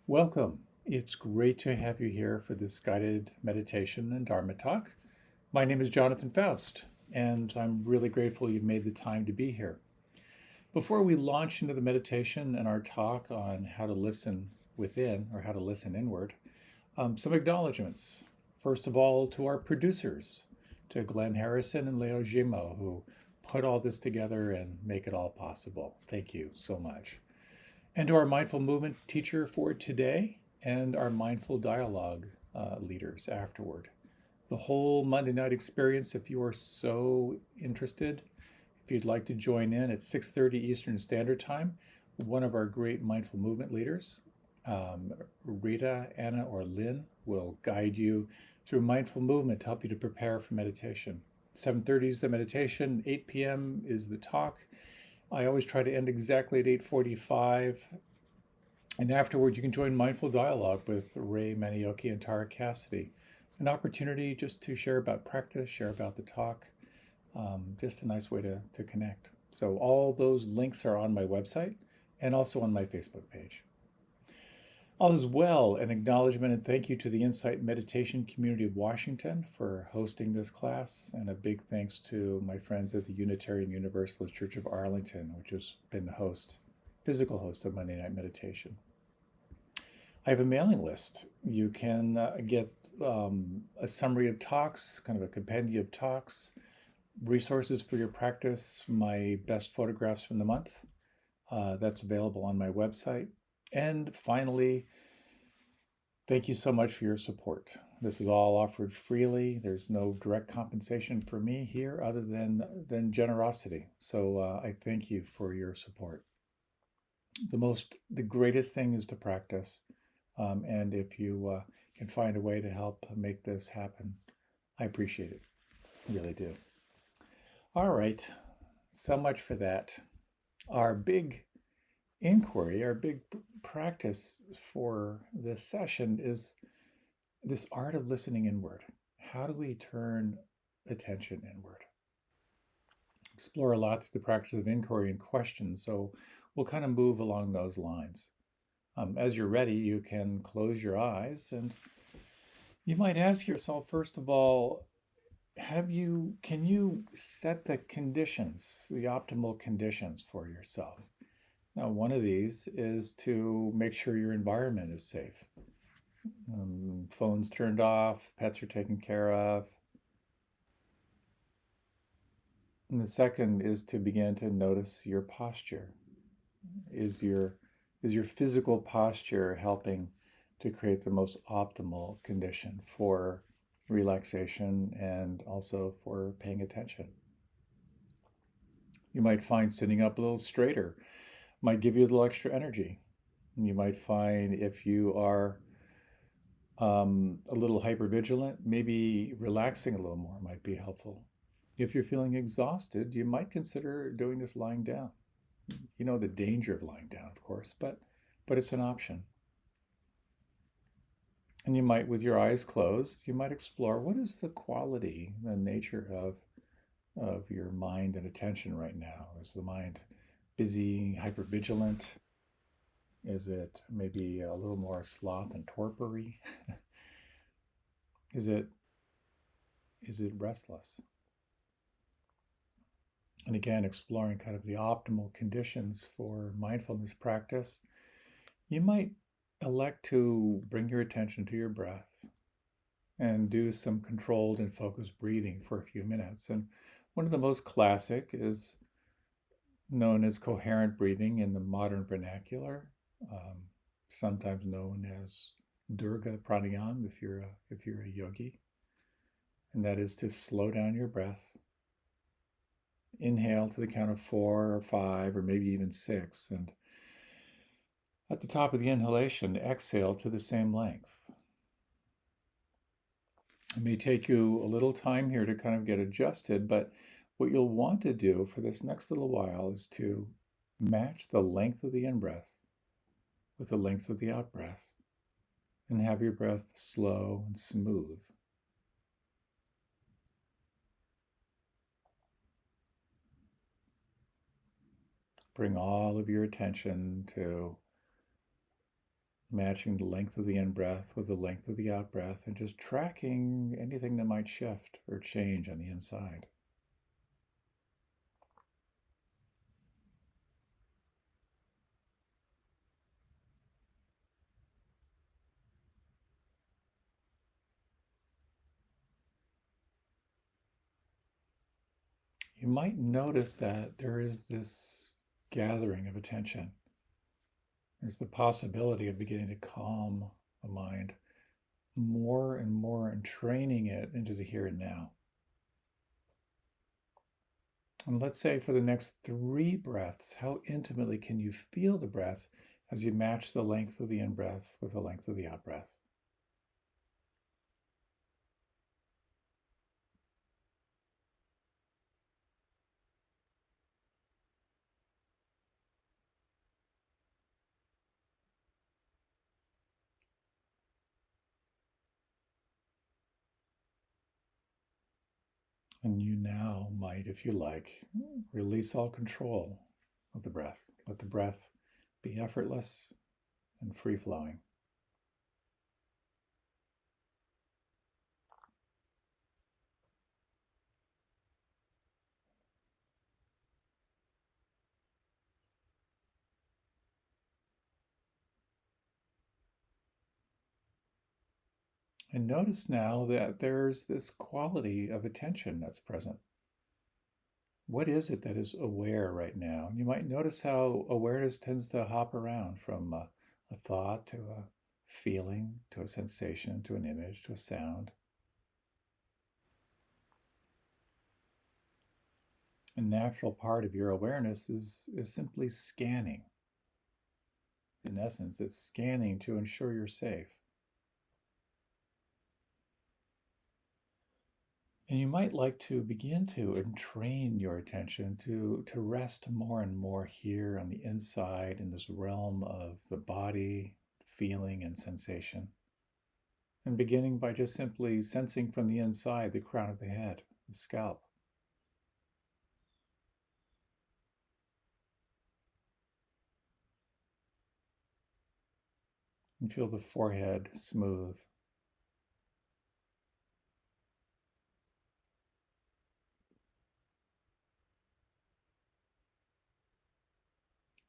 Welcome. It's great to have you here for this guided meditation and Dharma talk. My name is Jonathan Foust, and I'm really grateful you've made the time to be here. Before we launch into the meditation and our talk on how to listen within or how to listen inward, some acknowledgments. First of all, to our producers, to Glenn Harrison and Leo Gimo, who put all this together and make it all possible. Thank you so much. And to our mindful movement teacher for today and our mindful dialogue leaders afterward. The whole Monday night experience, if you are so interested, if you'd like to join in at 6:30 Eastern Standard Time, one of our great mindful movement leaders, Rita, Anna, or Lynn, will guide you through mindful movement to help you to prepare for meditation. 7:30 is the meditation, 8 p.m. is the talk. I always try to end exactly at 8:45. And afterward, you can join Mindful Dialogue with Ray Manioki and Tara Cassidy. An opportunity just to share about practice, share about the talk, just a nice way to connect. So all those links are on my website and also on my Facebook page. All as well, an acknowledgement and thank you to the Insight Meditation Community of Washington for hosting this class, and a big thanks to my friends at the Unitarian Universalist Church of Arlington, which has been the physical host of Monday Night Meditation. I have a mailing list. You can get a summary of talks, kind of a compendium of talks, resources for your practice, my best photographs from the month. That's available on my website. And finally, thank you so much for your support. This is all offered freely. There's no direct compensation for me here other than generosity. So I thank you for your support. The greatest thing is to practice. And if you can find a way to help make this happen, I appreciate it. I really do. All right. So much for that. Our big inquiry, our big practice for this session is this art of listening inward. How do we turn attention inward? Explore a lot through the practice of inquiry and questions. So we'll kind of move along those lines. As you're ready, you can close your eyes and you might ask yourself, first of all, can you set the conditions, the optimal conditions for yourself? Now, one of these is to make sure your environment is safe. Phones turned off, pets are taken care of. And the second is to begin to notice your posture. Is your physical posture helping to create the most optimal condition for relaxation and also for paying attention? You might find sitting up a little straighter might give you a little extra energy. You might find if you are a little hypervigilant, maybe relaxing a little more might be helpful. If you're feeling exhausted, you might consider doing this lying down. You know the danger of lying down, of course, but it's an option. And you might, with your eyes closed, you might explore what is the quality, the nature of your mind and attention right now. Is the mind busy, hypervigilant? Is it maybe a little more sloth and torpory? Is it restless? And again, exploring kind of the optimal conditions for mindfulness practice, you might elect to bring your attention to your breath and do some controlled and focused breathing for a few minutes. And one of the most classic is known as coherent breathing in the modern vernacular, sometimes known as Durga Pranayam if you're a yogi. And that is to slow down your breath. Inhale to the count of 4 or 5 or maybe even 6, and at the top of the inhalation, exhale to the same length. It may take you a little time here to kind of get adjusted, but what you'll want to do for this next little while is to match the length of the in-breath with the length of the out-breath, and have your breath slow and smooth. Bring all of your attention to matching the length of the in-breath with the length of the out-breath and just tracking anything that might shift or change on the inside. You might notice that there is this gathering of attention. There's the possibility of beginning to calm the mind more and more and training it into the here and now. And let's say for the next 3 breaths, how intimately can you feel the breath as you match the length of the in-breath with the length of the out-breath? And you now might, if you like, release all control of the breath. Let the breath be effortless and free-flowing. And notice now that there's this quality of attention that's present. What is it that is aware right now? You might notice how awareness tends to hop around from a thought to a feeling to a sensation to an image to a sound. A natural part of your awareness is simply scanning. In essence, it's scanning to ensure you're safe. And you might like to begin to entrain your attention to rest more and more here on the inside in this realm of the body, feeling, and sensation. And beginning by just simply sensing from the inside the crown of the head, the scalp. And feel the forehead smooth.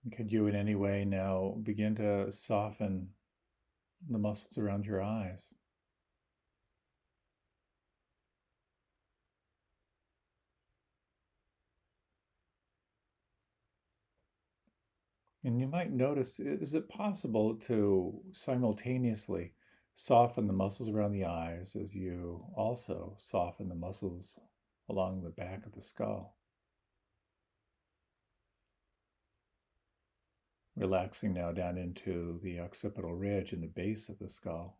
And could you in any way now begin to soften the muscles around your eyes? And you might notice, is it possible to simultaneously soften the muscles around the eyes as you also soften the muscles along the back of the skull? Relaxing now down into the occipital ridge in the base of the skull.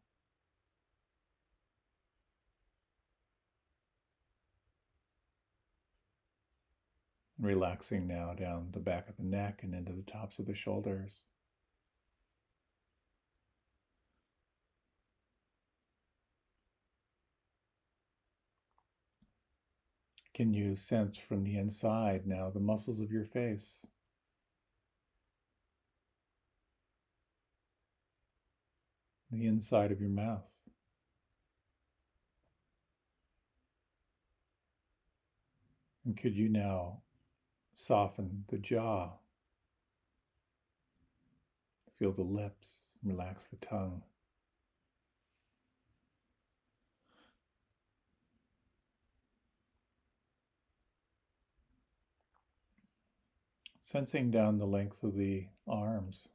Relaxing now down the back of the neck and into the tops of the shoulders. Can you sense from the inside now the muscles of your face? The inside of your mouth? And could you now soften the jaw? Feel the lips, relax the tongue. Sensing down the length of the arms,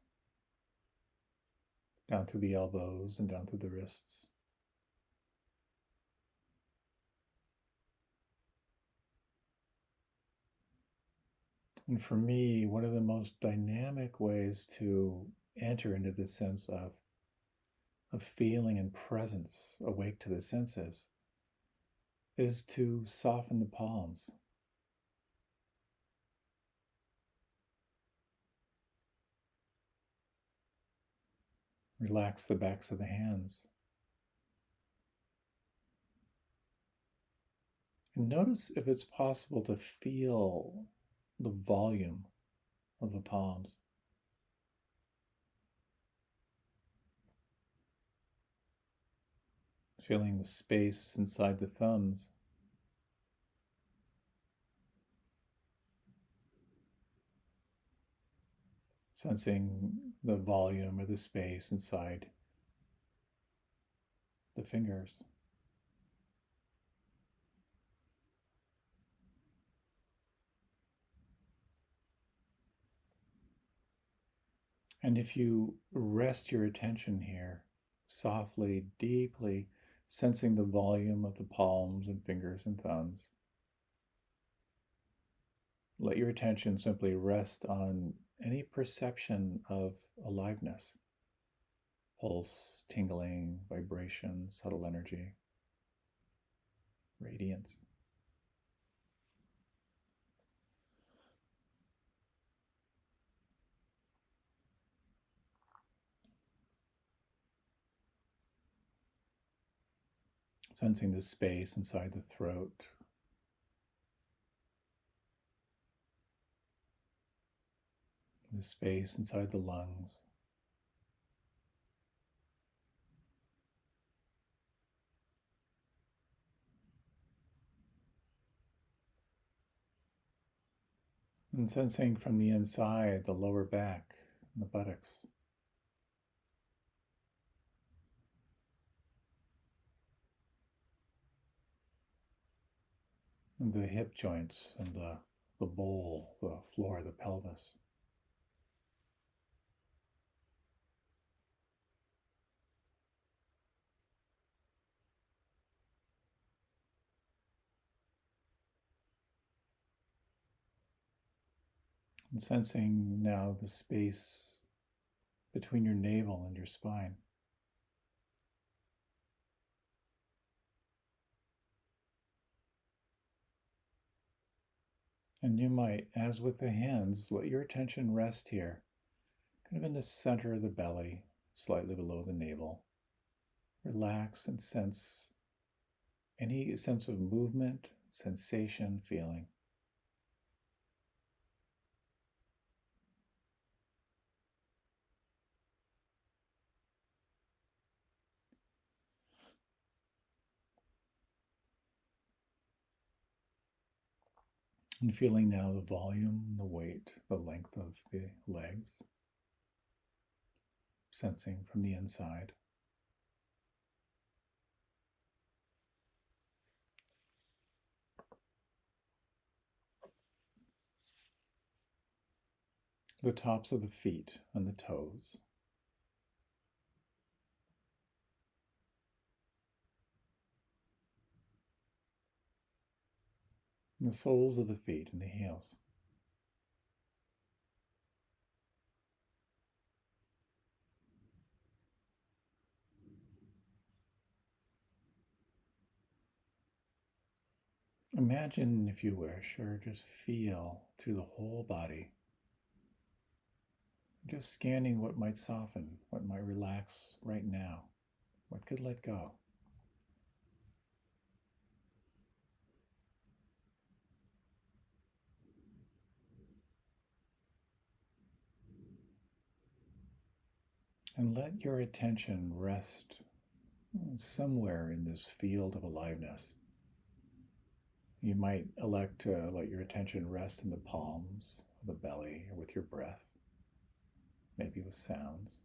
down through the elbows and down through the wrists. And for me, one of the most dynamic ways to enter into the sense of feeling and presence awake to the senses is to soften the palms. Relax the backs of the hands. And notice if it's possible to feel the volume of the palms. feeling the space inside the thumbs, sensing the volume or the space inside the fingers. And if you rest your attention here, softly, deeply sensing the volume of the palms and fingers and thumbs, let your attention simply rest on any perception of aliveness, pulse, tingling, vibration, subtle energy, radiance. Sensing the space inside the throat, the space inside the lungs, and sensing from the inside the lower back and the buttocks. And the hip joints and the bowl, the floor, the pelvis. And sensing now the space between your navel and your spine. And you might, as with the hands, let your attention rest here, kind of in the center of the belly, slightly below the navel. Relax and sense any sense of movement, sensation, feeling. And feeling now the volume, the weight, the length of the legs, sensing from the inside. The tops of the feet and the toes. And the soles of the feet and the heels. Imagine, if you wish, or just feel through the whole body, just scanning what might soften, what might relax right now, what could let go. And let your attention rest somewhere in this field of aliveness. You might elect to let your attention rest in the palms of the belly or with your breath, maybe with sounds.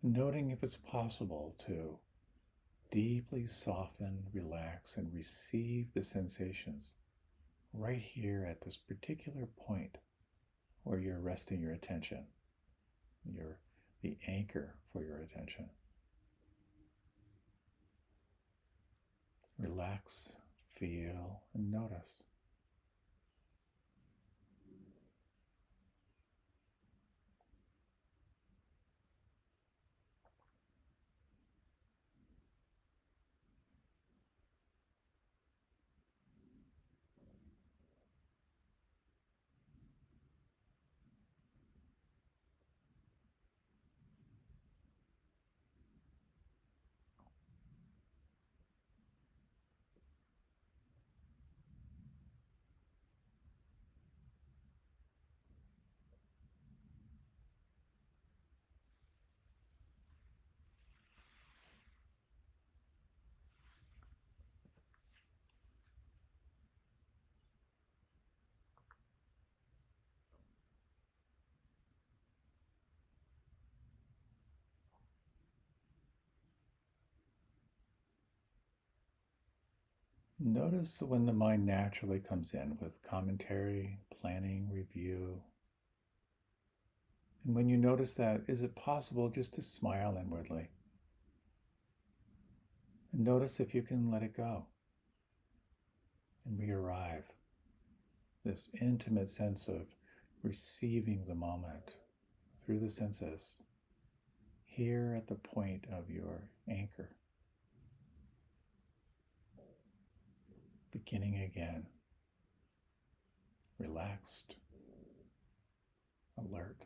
Noting if it's possible to deeply soften, relax, and receive the sensations right here at this particular point where you're resting your attention. You're the anchor for your attention. Relax, feel, and notice. Notice when the mind naturally comes in with commentary, planning, review. And when you notice that, is it possible just to smile inwardly? And notice if you can let it go and re-arrive. This intimate sense of receiving the moment through the senses, here at the point of your anchor. Beginning again, relaxed, alert.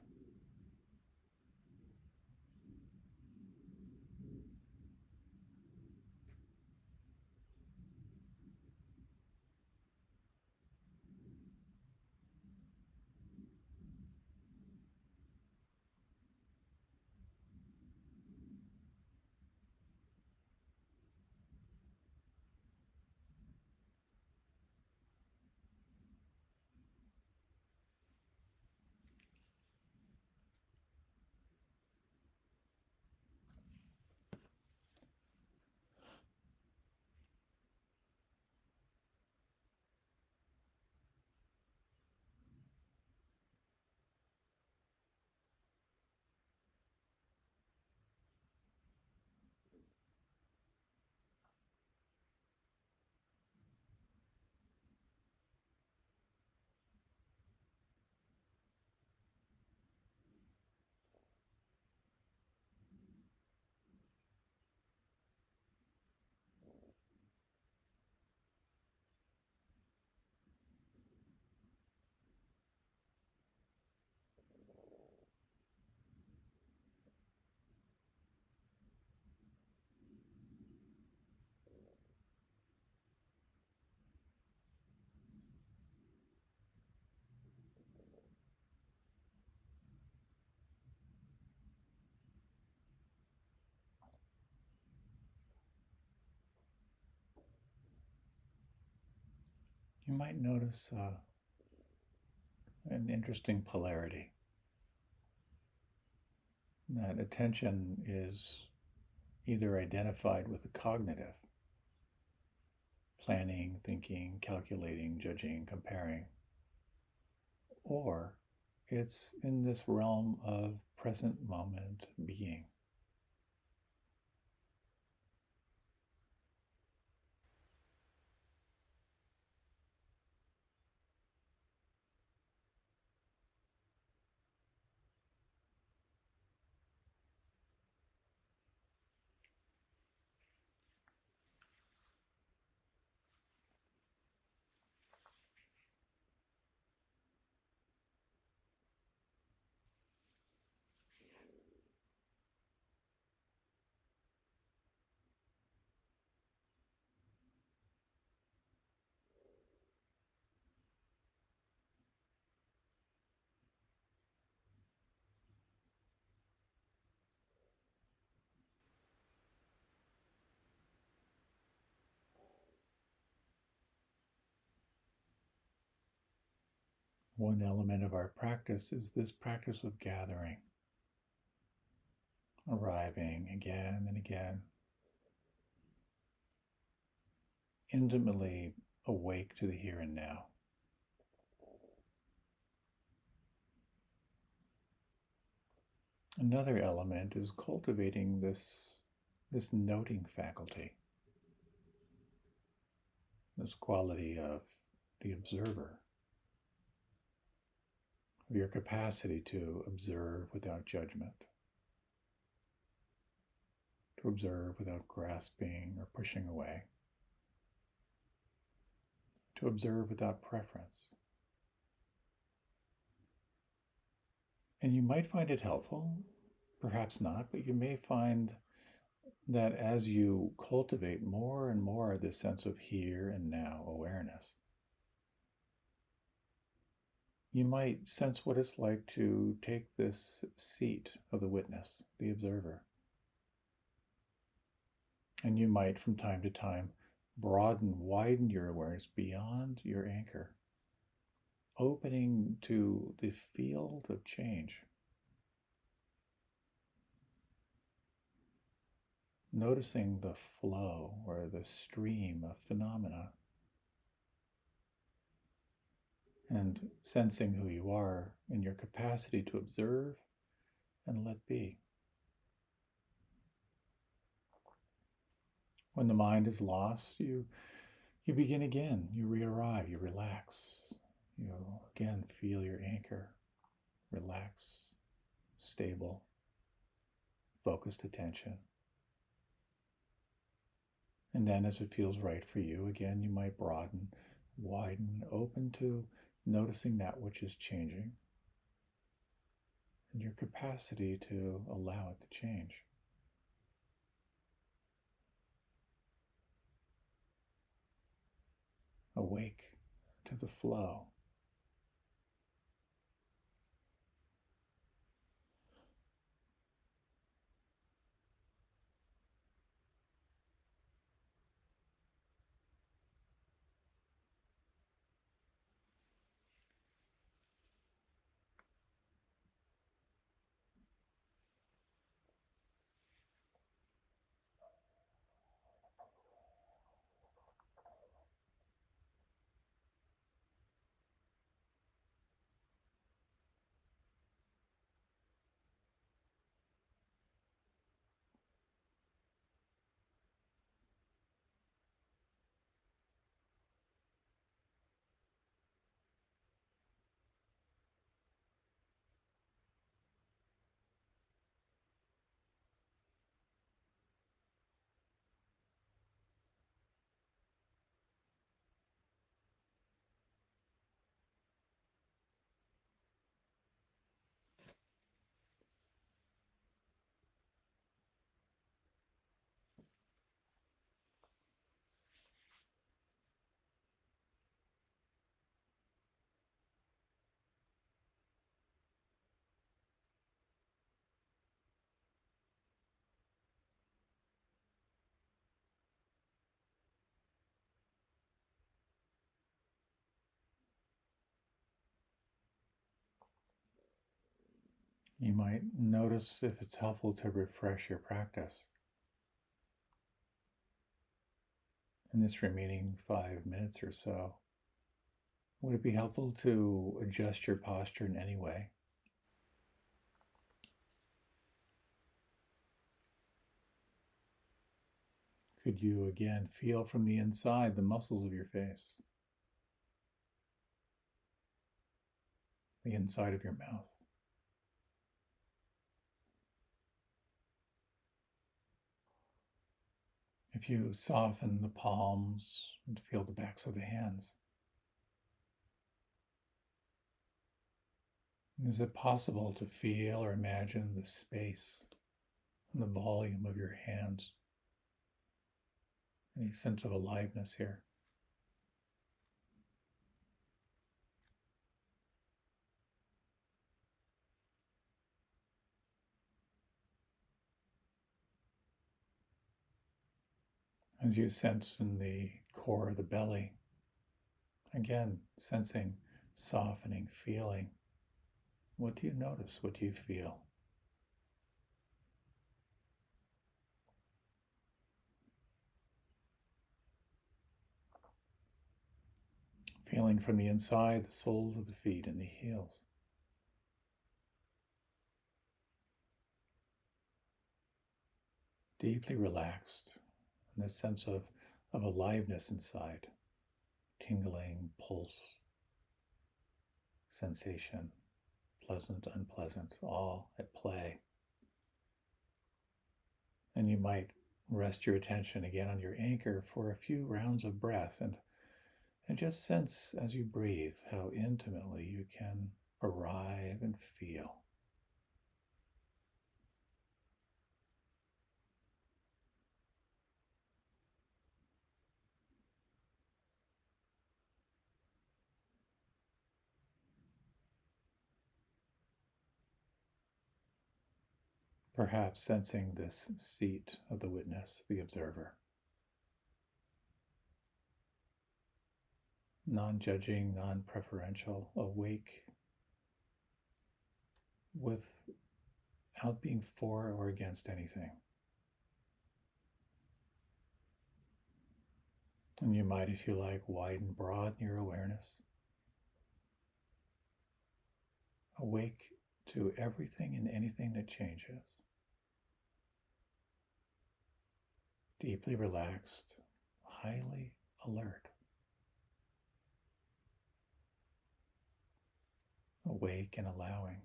You might notice an interesting polarity. That attention is either identified with the cognitive, planning, thinking, calculating, judging, comparing, or it's in this realm of present moment being. One element of our practice is this practice of gathering, arriving again and again, intimately awake to the here and now. Another element is cultivating this noting faculty, this quality of the observer, of your capacity to observe without judgment, to observe without grasping or pushing away, to observe without preference. And you might find it helpful, perhaps not, but you may find that as you cultivate more and more this sense of here and now awareness, you might sense what it's like to take this seat of the witness, the observer. And you might, from time to time, widen your awareness beyond your anchor, opening to the field of change. Noticing the flow or the stream of phenomena and sensing who you are in your capacity to observe and let be. When the mind is lost, you begin again, you re-arrive, you relax, you again feel your anchor, relax, stable, focused attention. And then as it feels right for you, again, you might broaden, widen, open to noticing that which is changing and your capacity to allow it to change. Awake to the flow. You might notice if it's helpful to refresh your practice. In this remaining 5 minutes or so, would it be helpful to adjust your posture in any way? Could you again feel from the inside the muscles of your face, the inside of your mouth? If you soften the palms and feel the backs of the hands, is it possible to feel or imagine the space and the volume of your hands? Any sense of aliveness here? As you sense in the core of the belly, again, sensing, softening, feeling. What do you notice? What do you feel? Feeling from the inside, the soles of the feet and the heels. Deeply relaxed, and this sense of aliveness inside, tingling, pulse, sensation, pleasant, unpleasant, all at play. And you might rest your attention again on your anchor for a few rounds of breath and just sense as you breathe how intimately you can arrive and feel. Perhaps sensing this seat of the witness, the observer. Non-judging, non-preferential, awake without being for or against anything. And you might, if you like, widen, broaden your awareness. awake to everything and anything that changes. Deeply relaxed, highly alert. Awake and allowing.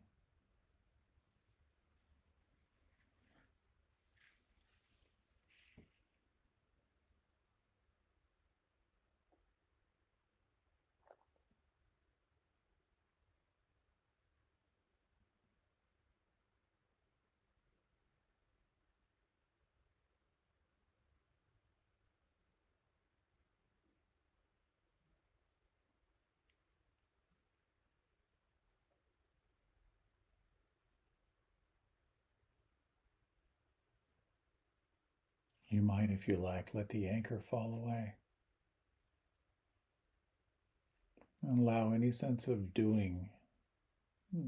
You might, if you like, let the anchor fall away. And allow any sense of doing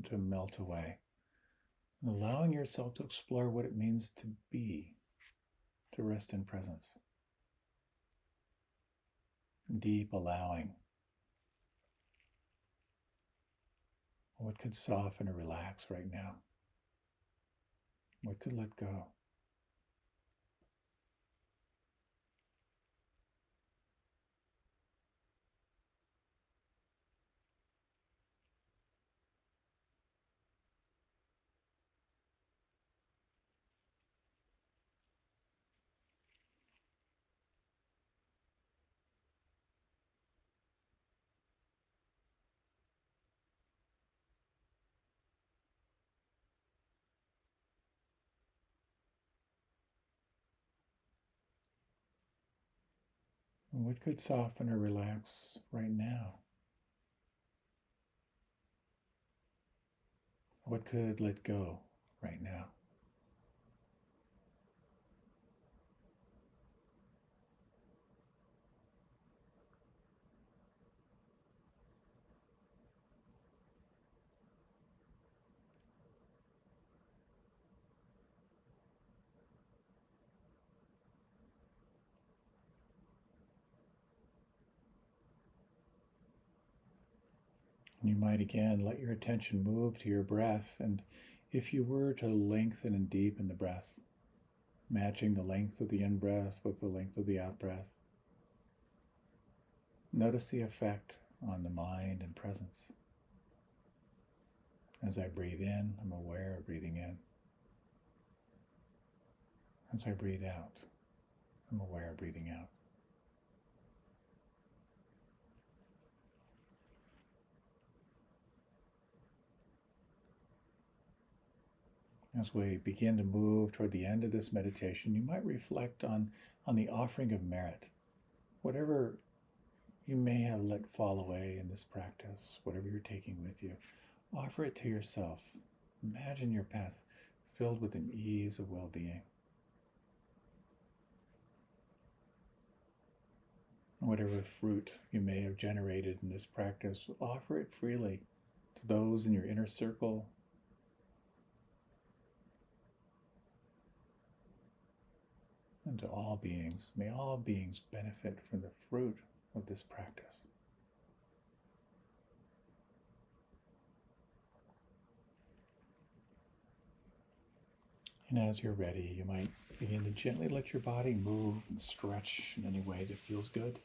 to melt away. And allowing yourself to explore what it means to be, to rest in presence. Deep allowing. What could soften or relax right now? What could let go? What could soften or relax right now? What could let go right now? You might again let your attention move to your breath, and if you were to lengthen and deepen the breath, matching the length of the in-breath with the length of the out-breath, notice the effect on the mind and presence. As I breathe in, I'm aware of breathing in. As I breathe out, I'm aware of breathing out. As we begin to move toward the end of this meditation, you might reflect on the offering of merit. Whatever you may have let fall away in this practice, whatever you're taking with you, offer it to yourself. Imagine your path filled with an ease of well-being. Whatever fruit you may have generated in this practice, offer it freely to those in your inner circle, and to all beings. May all beings benefit from the fruit of this practice. And as you're ready, you might begin to gently let your body move and stretch in any way that feels good.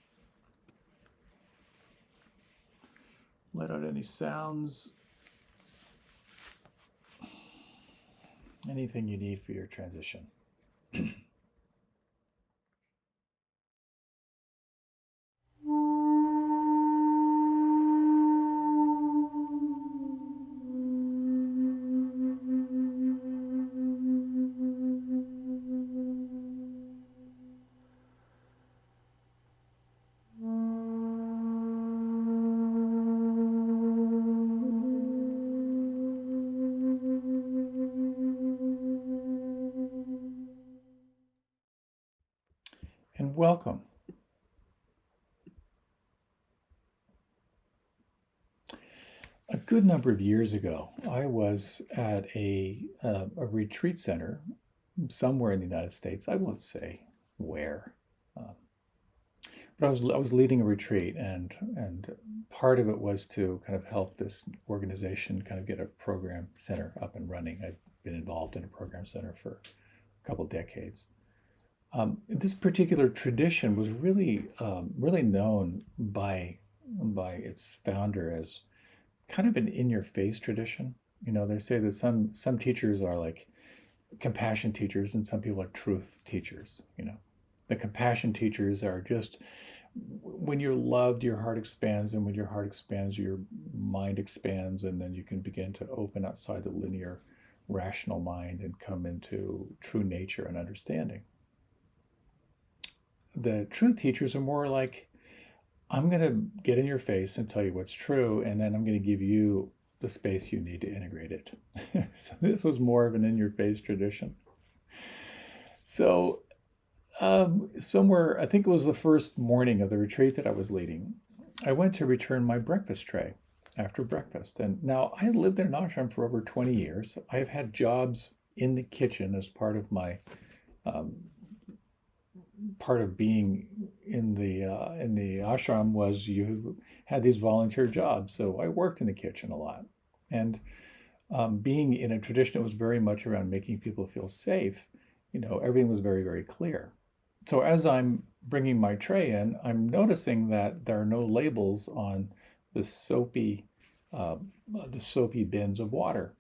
Let out any sounds, anything you need for your transition. And welcome. A good number of years ago, I was at a retreat center somewhere in the United States. I won't say where, but I was leading a retreat, and part of it was to kind of help this organization kind of get a program center up and running. I've been involved in a program center for a couple of decades. This particular tradition was really known by its founder as kind of an in-your-face tradition. You know, they say that some teachers are like compassion teachers, and some people are truth teachers. You know, the compassion teachers are just when you're loved, your heart expands, and when your heart expands, your mind expands, and then you can begin to open outside the linear, rational mind and come into true nature and understanding. The truth teachers are more like, I'm going to get in your face and tell you what's true, and then I'm going to give you the space you need to integrate it. So this was more of an in-your-face tradition. So somewhere, I think it was the first morning of the retreat that I was leading, I went to return my breakfast tray after breakfast. And now I had lived in an ashram for over 20 years. I have had jobs in the kitchen as part of my part of being in the ashram was you had these volunteer jobs. So I worked in the kitchen a lot. And being in a tradition that was very much around making people feel safe, you know, everything was very, very clear. So as I'm bringing my tray in, I'm noticing that there are no labels on the soapy bins of water.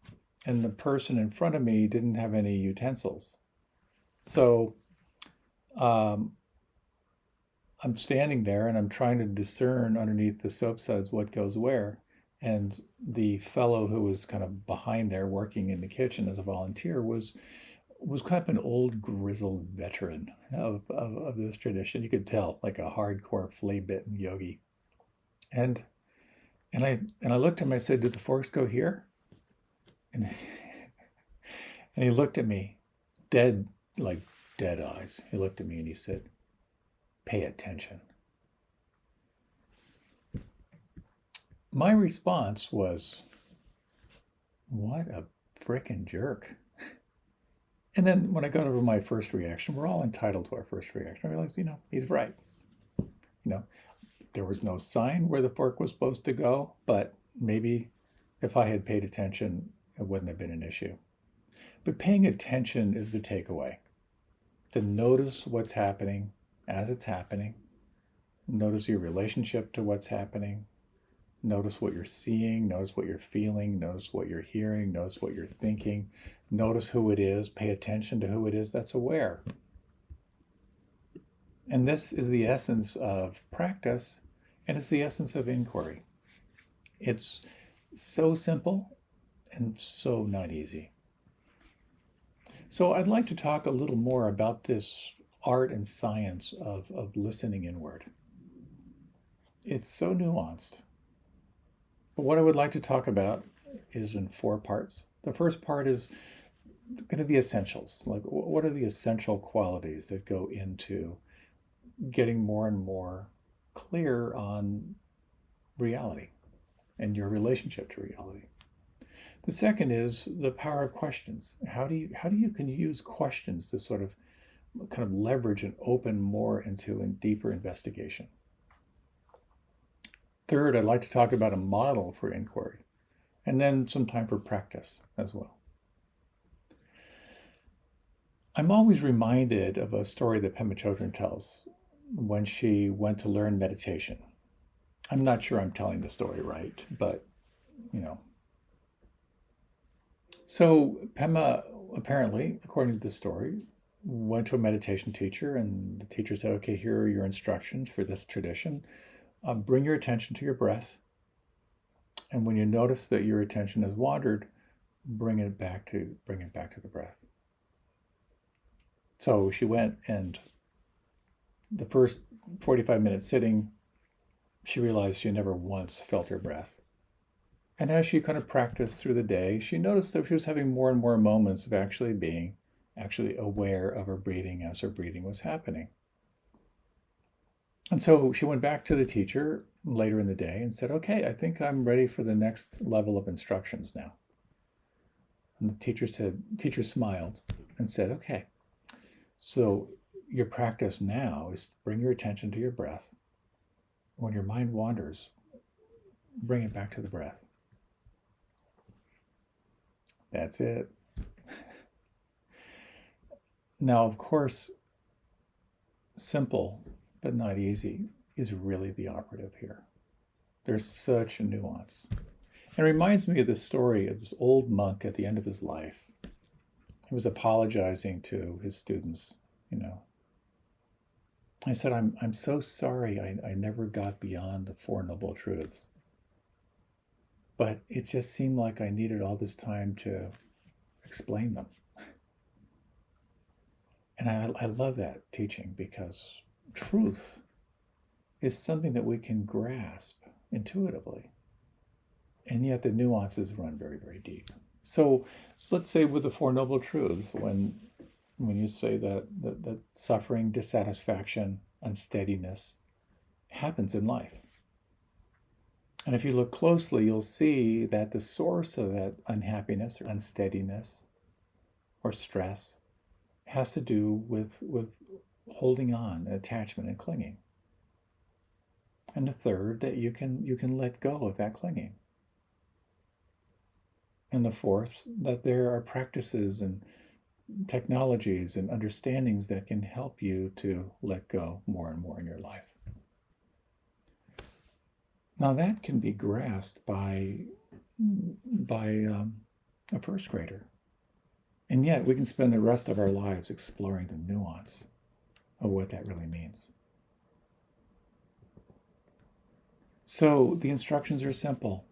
And the person in front of me didn't have any utensils. So I'm standing there and I'm trying to discern underneath the soap suds what goes where. And the fellow who was kind of behind there working in the kitchen as a volunteer was kind of an old grizzled veteran of this tradition. You could tell, like a hardcore flea-bitten yogi. And I looked at him, I said, "Did the forks go here?" And and he looked at me, dead eyes. He looked at me and he said, "Pay attention." My response was, what a frickin' jerk. And then when I got over my first reaction, we're all entitled to our first reaction. I realized, you know, he's right. You know, there was no sign where the fork was supposed to go, but maybe if I had paid attention, it wouldn't have been an issue. But paying attention is the takeaway. To notice what's happening as it's happening. Notice your relationship to what's happening. Notice what you're seeing, notice what you're feeling, notice what you're hearing, notice what you're thinking. Notice who it is, pay attention to who it is that's aware. And this is the essence of practice, and it's the essence of inquiry. It's so simple and so not easy. So I'd like to talk a little more about this art and science of listening inward. It's so nuanced. But what I would like to talk about is in 4 parts. The first part is going to be essentials. Like, what are the essential qualities that go into getting more and more clear on reality and your relationship to reality? The second is the power of questions. How do you use questions to sort of kind of leverage and open more into a deeper investigation? Third, I'd like to talk about a model for inquiry, and then some time for practice as well. I'm always reminded of a story that Pema Chodron tells when she went to learn meditation. I'm not sure I'm telling the story right, but, you know. So Pema, apparently, according to the story, went to a meditation teacher, and the teacher said, "Okay, here are your instructions for this tradition. Bring your attention to your breath. And when you notice that your attention has wandered, bring it back to the breath." So she went, and the first 45 minutes sitting, she realized she never once felt her breath. And as she kind of practiced through the day, she noticed that she was having more and more moments of actually being aware of her breathing as her breathing was happening. And so she went back to the teacher later in the day and said, "Okay, I think I'm ready for the next level of instructions now." And the teacher smiled and said, "Okay, so your practice now is bring your attention to your breath. When your mind wanders, bring it back to the breath. That's it. Now, of course, simple but not easy is really the operative here. There's such a nuance. It reminds me of the story of this old monk at the end of his life. He was apologizing to his students, I said, I'm so sorry I never got beyond the Four Noble Truths. But it just seemed like I needed all this time to explain them. And I love that teaching because truth is something that we can grasp intuitively. And yet the nuances run very, very deep. So let's say with the Four Noble Truths, when you say that suffering, dissatisfaction, unsteadiness happens in life. And if you look closely, you'll see that the source of that unhappiness or unsteadiness or stress has to do with holding on, attachment, and clinging. And the third, that you can let go of that clinging. And the fourth, that there are practices and technologies and understandings that can help you to let go more and more in your life. Now that can be grasped by a first grader. And yet we can spend the rest of our lives exploring the nuance of what that really means. So the instructions are simple.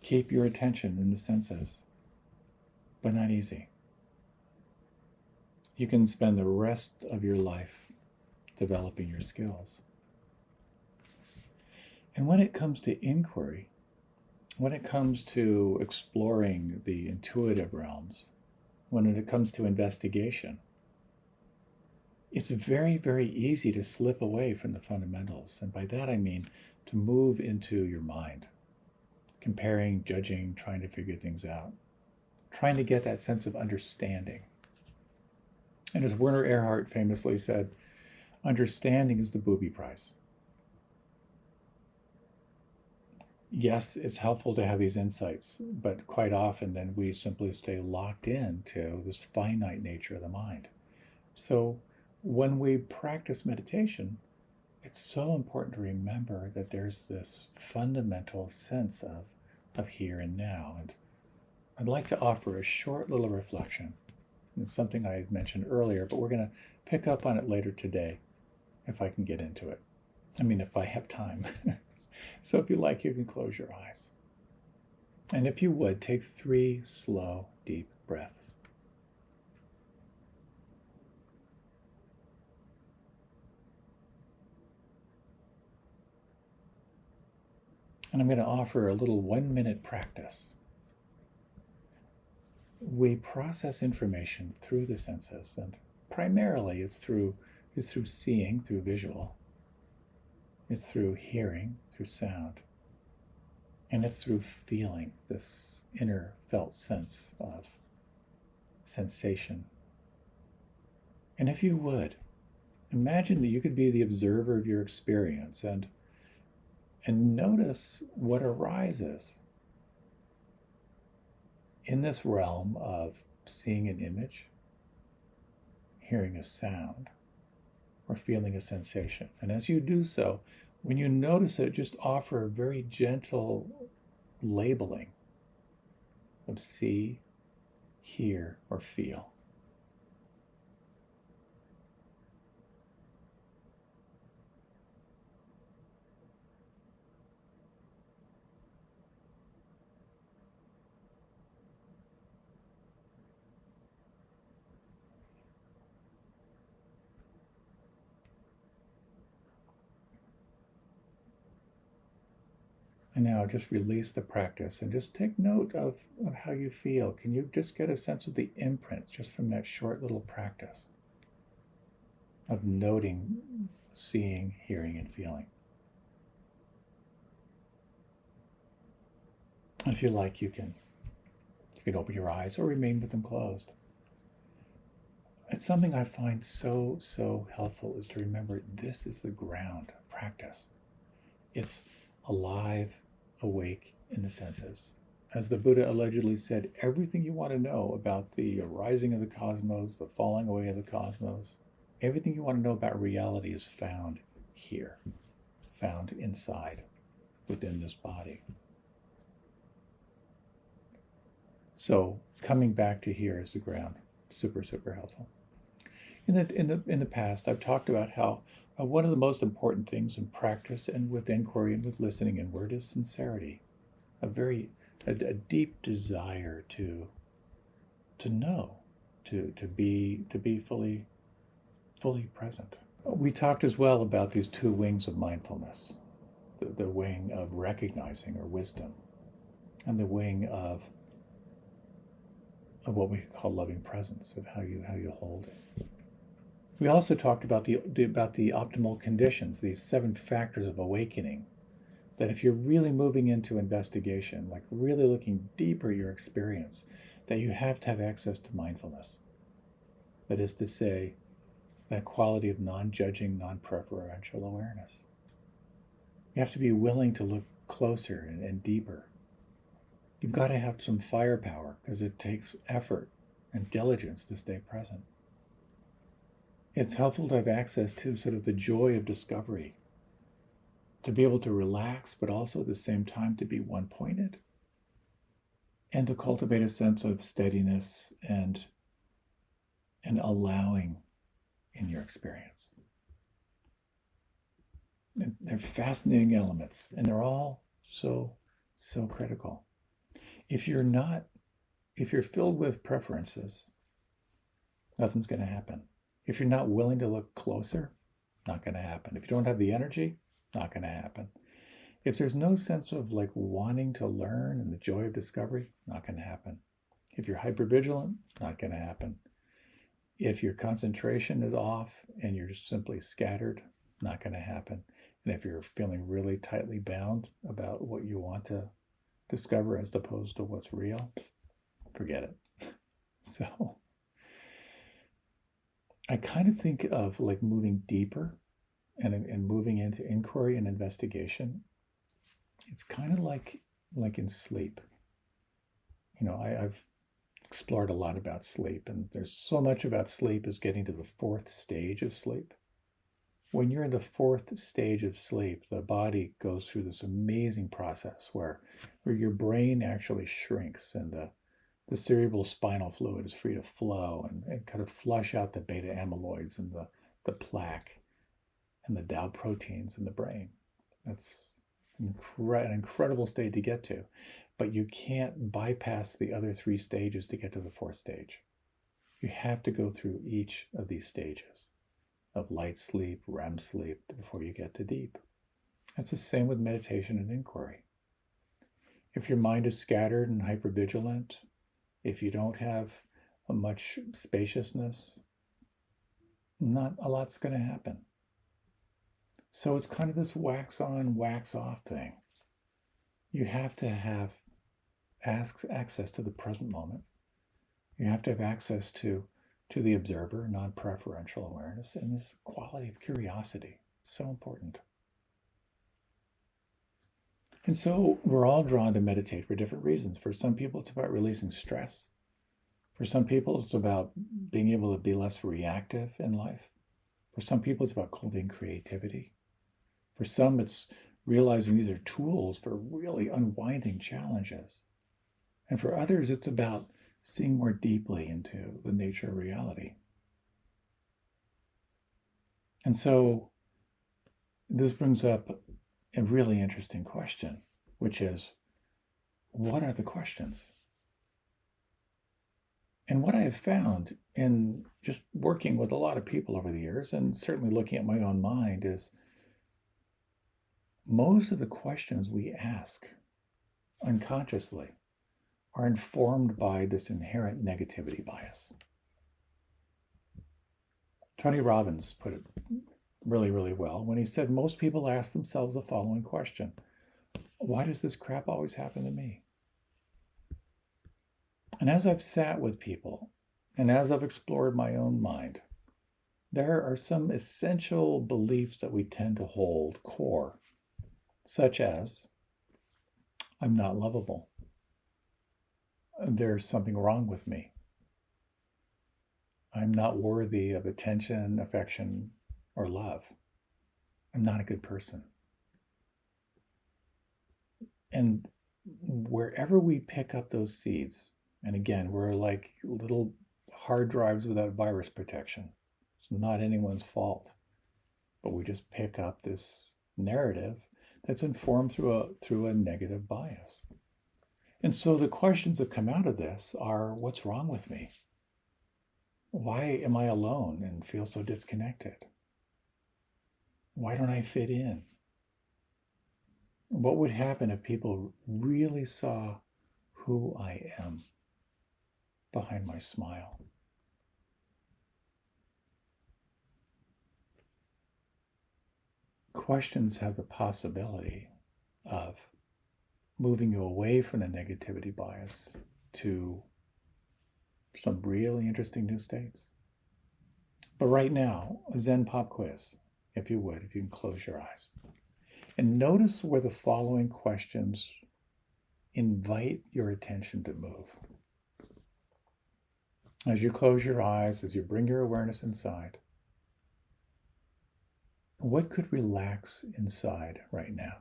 Keep your attention in the senses, but not easy. You can spend the rest of your life developing your skills. And when it comes to inquiry, when it comes to exploring the intuitive realms, when it comes to investigation, it's very, very easy to slip away from the fundamentals. And by that I mean to move into your mind, comparing, judging, trying to figure things out, trying to get that sense of understanding. And as Werner Erhard famously said, understanding is the booby prize. Yes, it's helpful to have these insights, but quite often then we simply stay locked into this finite nature of the mind. So when we practice meditation, it's so important to remember that there's this fundamental sense of here and now. And I'd like to offer a short little reflection. It's something I had mentioned earlier, but we're going to pick up on it later today if I can get into it. I mean, if I have time. So if you like, you can close your eyes. And if you would, take 3 slow, deep breaths. And I'm going to offer a little 1-minute practice. We process information through the senses, and primarily it's through seeing, through visual. It's through hearing, through sound. And it's through feeling, this inner felt sense of sensation. And if you would, imagine that you could be the observer of your experience and notice what arises in this realm of seeing an image, hearing a sound, or feeling a sensation. And as you do so, when you notice it, just offer a very gentle labeling of see, hear, or feel. And now just release the practice and just take note of how you feel. Can you just get a sense of the imprint just from that short little practice of noting, seeing, hearing, and feeling? And if you like, you can open your eyes or remain with them closed. It's something I find so helpful is to remember this is the ground of practice. It's alive, awake in the senses. As the Buddha allegedly said, everything you want to know about the arising of the cosmos, the falling away of the cosmos, everything you want to know about reality is found here, found inside, within this body. So coming back to here is the ground, super helpful. In the past, I've talked about how one of the most important things in practice and with inquiry and with listening inward is sincerity, a deep desire to know, to be fully present. We talked as well about these two wings of mindfulness, the wing of recognizing or wisdom, and the wing of what we call loving presence, of how you hold it. We also talked about the optimal conditions, these 7 factors of awakening, that if you're really moving into investigation, like really looking deeper at your experience, that you have to have access to mindfulness. That is to say, that quality of non-judging, non-preferential awareness. You have to be willing to look closer and deeper. You've got to have some firepower because it takes effort and diligence to stay present. It's helpful to have access to sort of the joy of discovery, to be able to relax, but also at the same time to be one-pointed, and to cultivate a sense of steadiness and allowing in your experience. And they're fascinating elements, and they're all so critical. If you're filled with preferences, nothing's going to happen. If you're not willing to look closer, not going to happen. If you don't have the energy, not going to happen. If there's no sense of like wanting to learn and the joy of discovery, not going to happen. If you're hypervigilant, not going to happen. If your concentration is off and you're just simply scattered, not going to happen. And if you're feeling really tightly bound about what you want to discover as opposed to what's real, forget it. So I kind of think of like moving deeper and moving into inquiry and investigation. It's kind of like in sleep. You know, I've explored a lot about sleep, and there's so much about sleep is getting to the 4th stage of sleep. When you're in the 4th stage of sleep, the body goes through this amazing process where your brain actually shrinks and the cerebral spinal fluid is free to flow and kind of flush out the beta amyloids and the plaque and the tau proteins in the brain. That's an incredible state to get to, but you can't bypass the other 3 stages to get to the 4th stage. You have to go through each of these stages of light sleep, REM sleep, before you get to deep. It's the same with meditation and inquiry. If your mind is scattered and hypervigilant, if you don't have much spaciousness, not a lot's going to happen. So it's kind of this wax on, wax off thing. You have to have access to the present moment. You have to have access to the observer, non-preferential awareness, and this quality of curiosity, so important. And so we're all drawn to meditate for different reasons. For some people, it's about releasing stress. For some people, it's about being able to be less reactive in life. For some people, it's about cultivating creativity. For some, it's realizing these are tools for really unwinding challenges. And for others, it's about seeing more deeply into the nature of reality. And so this brings up a really interesting question, which is, what are the questions? And what I have found in just working with a lot of people over the years, and certainly looking at my own mind, is most of the questions we ask unconsciously are informed by this inherent negativity bias. Tony Robbins put it really well when he said most people ask themselves the following question: why does this crap always happen to me? And as I've sat with people And as I've explored my own mind, there are some essential beliefs that we tend to hold core, such as, I'm not lovable. There's something wrong with me. I'm not worthy of attention, affection, or love. I'm not a good person. And wherever we pick up those seeds, and again, we're like little hard drives without virus protection. It's not anyone's fault, but we just pick up this narrative that's informed through a negative bias. And so the questions that come out of this are, what's wrong with me? Why am I alone and feel so disconnected? Why don't I fit in? What would happen if people really saw who I am behind my smile? Questions have the possibility of moving you away from the negativity bias to some really interesting new states. But right now, a Zen pop quiz, if you can close your eyes. And notice where the following questions invite your attention to move. As you close your eyes, as you bring your awareness inside, what could relax inside right now?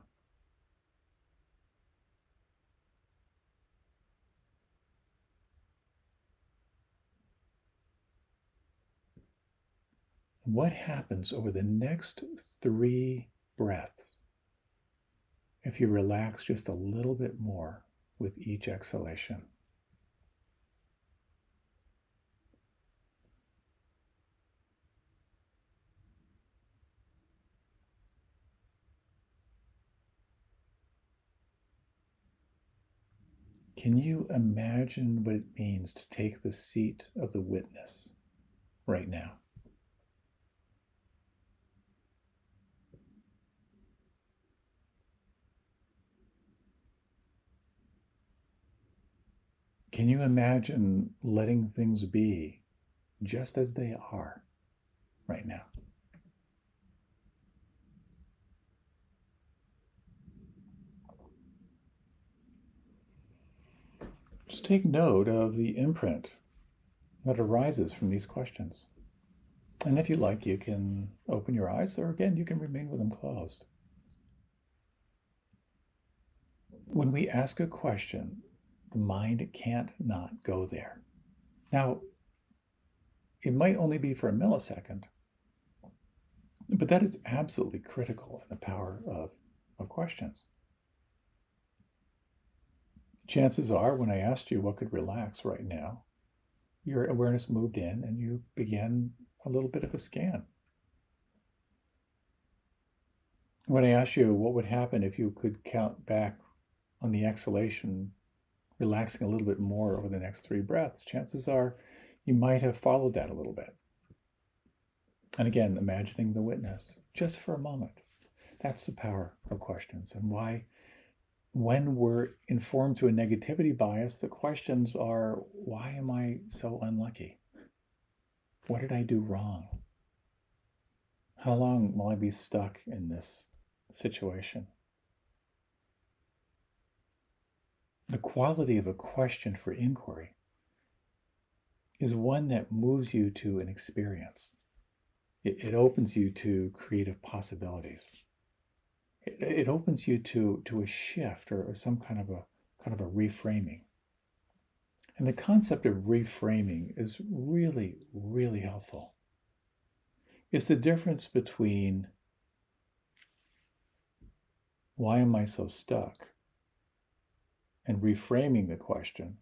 What happens over the next 3 breaths if you relax just a little bit more with each exhalation? Can you imagine what it means to take the seat of the witness right now? Can you imagine letting things be just as they are right now? Just take note of the imprint that arises from these questions. And if you like, you can open your eyes, or again, you can remain with them closed. When we ask a question, the mind can't not go there. Now, it might only be for a millisecond, but that is absolutely critical in the power of questions. Chances are, when I asked you what could relax right now, your awareness moved in and you began a little bit of a scan. When I asked you what would happen if you could count back on the exhalation, relaxing a little bit more over the next 3 breaths, chances are you might have followed that a little bit. And again, imagining the witness just for a moment. That's the power of questions, and why when we're informed through a negativity bias, the questions are, why am I so unlucky? What did I do wrong? How long will I be stuck in this situation? The quality of a question for inquiry is one that moves you to an experience. It opens you to creative possibilities. It opens you to a shift or some kind of a reframing. And the concept of reframing is really, really helpful. It's the difference between, why am I so stuck? And reframing the question,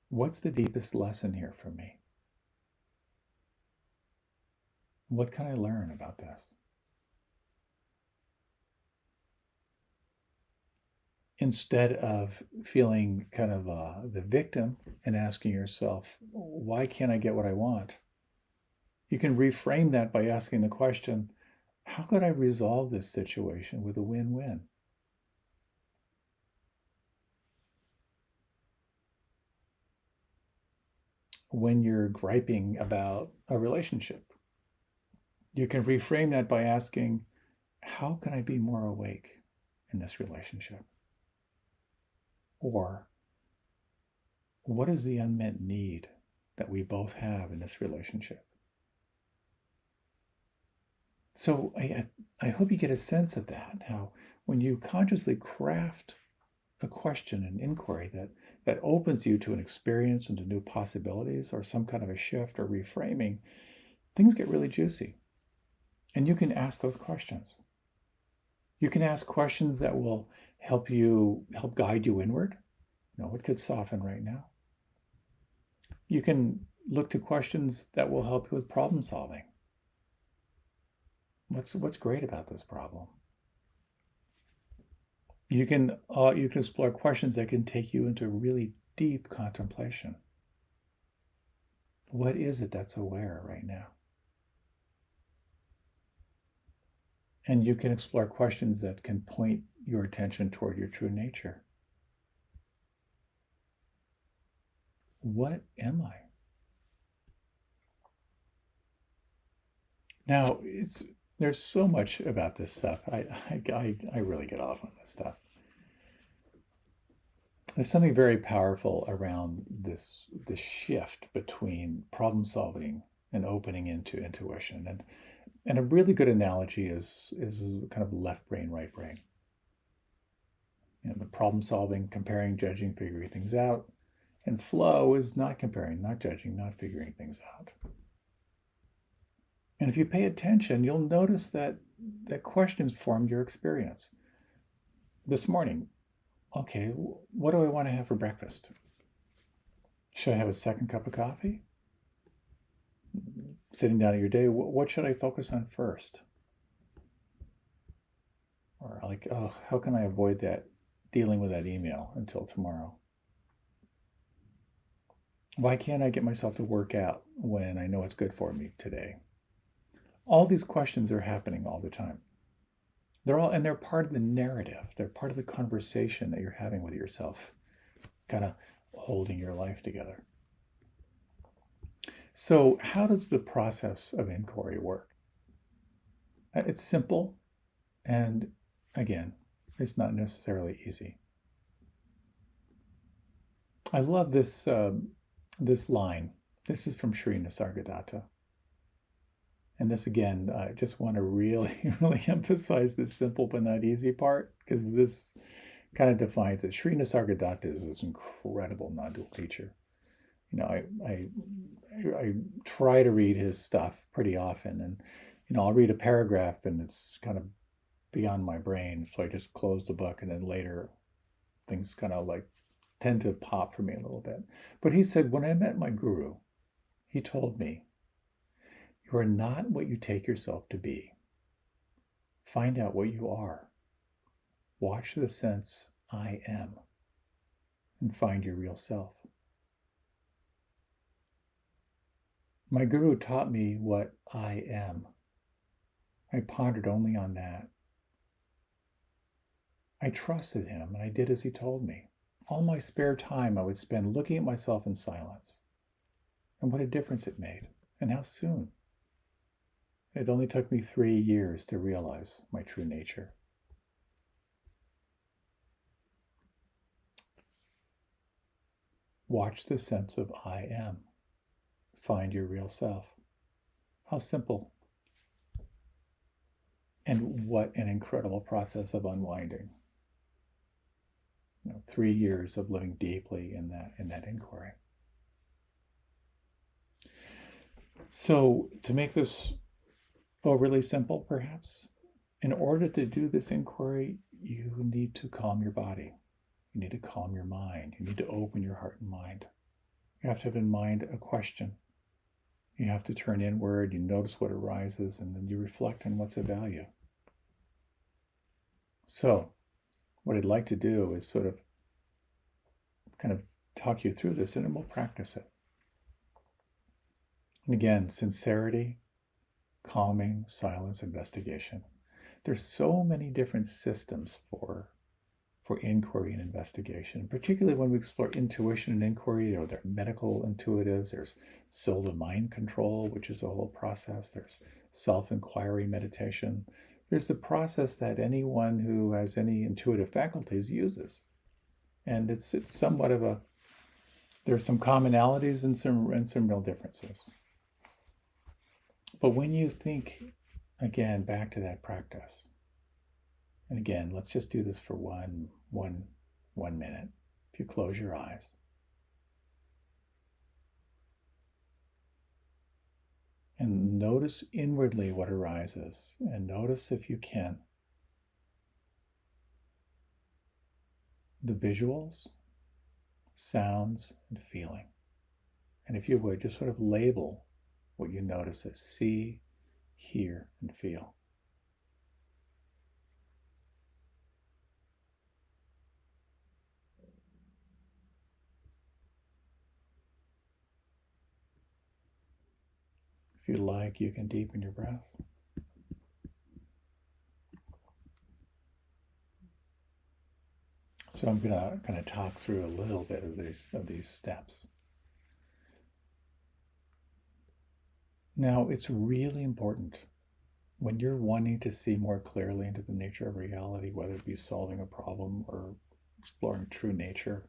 what's the deepest lesson here for me? What can I learn about this? Instead of feeling kind of the victim and asking yourself, why can't I get what I want? You can reframe that by asking the question, how could I resolve this situation with a win-win? when you're griping about a relationship. You can reframe that by asking, how can I be more awake in this relationship? Or, what is the unmet need that we both have in this relationship? So I hope you get a sense of that, how when you consciously craft a question, an inquiry that opens you to an experience and to new possibilities or some kind of a shift or reframing, things get really juicy. And you can ask those questions. You can ask questions that will help guide you inward. What could soften right now? You can look to questions that will help you with problem solving. What's great about this problem? You can explore questions that can take you into really deep contemplation. What is it that's aware right now? And you can explore questions that can point your attention toward your true nature. What am I? Now, there's so much about this stuff. I really get off on this stuff. There's something very powerful around this shift between problem solving and opening into intuition. And a really good analogy is kind of left brain, right brain. The problem solving, comparing, judging, figuring things out. And flow is not comparing, not judging, not figuring things out. And if you pay attention, you'll notice that questions form your experience. This morning, okay, what do I want to have for breakfast? Should I have a second cup of coffee? Sitting down at your day, what should I focus on first? Or like, how can I avoid dealing with that email until tomorrow? Why can't I get myself to work out when I know it's good for me today? All these questions are happening all the time. They're part of the narrative. They're part of the conversation that you're having with yourself, kind of holding your life together. So how does the process of inquiry work? It's simple, and again, it's not necessarily easy. I love this line. This is from Sri Nisargadatta. And this again, I just want to really, really emphasize this simple but not easy part, because this kind of defines it. Sri Nisargadatta is this incredible non-dual teacher. I try to read his stuff pretty often, and I'll read a paragraph and it's kind of beyond my brain, so I just close the book, and then later things kind of like tend to pop for me a little bit. But he said, when I met my guru, he told me, you are not what you take yourself to be. Find out what you are. Watch the sense I am, and find your real self. My guru taught me what I am. I pondered only on that. I trusted him, and I did as he told me. All my spare time I would spend looking at myself in silence. And what a difference it made, and how soon. It only took me 3 years to realize my true nature. Watch the sense of I am. Find your real self. How simple. And what an incredible process of unwinding. 3 years of living deeply in that inquiry. So to make this overly simple, perhaps, in order to do this inquiry, you need to calm your body. You need to calm your mind. You need to open your heart and mind. You have to have in mind a question. You have to turn inward, you notice what arises, and then you reflect on what's of value. So, what I'd like to do is sort of kind of talk you through this, and then we'll practice it. And again, sincerity, calming, silence, investigation. There's so many different systems for for inquiry and investigation, particularly when we explore intuition and inquiry. There are medical intuitives, there's soul to mind control, which is a whole process, there's self-inquiry meditation. There's the process that anyone who has any intuitive faculties uses. And it's somewhat of a, there's some commonalities and some real differences. But when you think, again, back to that practice, and again, let's just do this for one minute. If you close your eyes. And notice inwardly what arises, and notice, if you can, the visuals, sounds, and feeling. And if you would, just sort of label what you notice as see, hear, and feel. If you like, you can deepen your breath. So I'm gonna kind of talk through a little bit of these steps. Now, it's really important when you're wanting to see more clearly into the nature of reality, whether it be solving a problem or exploring true nature,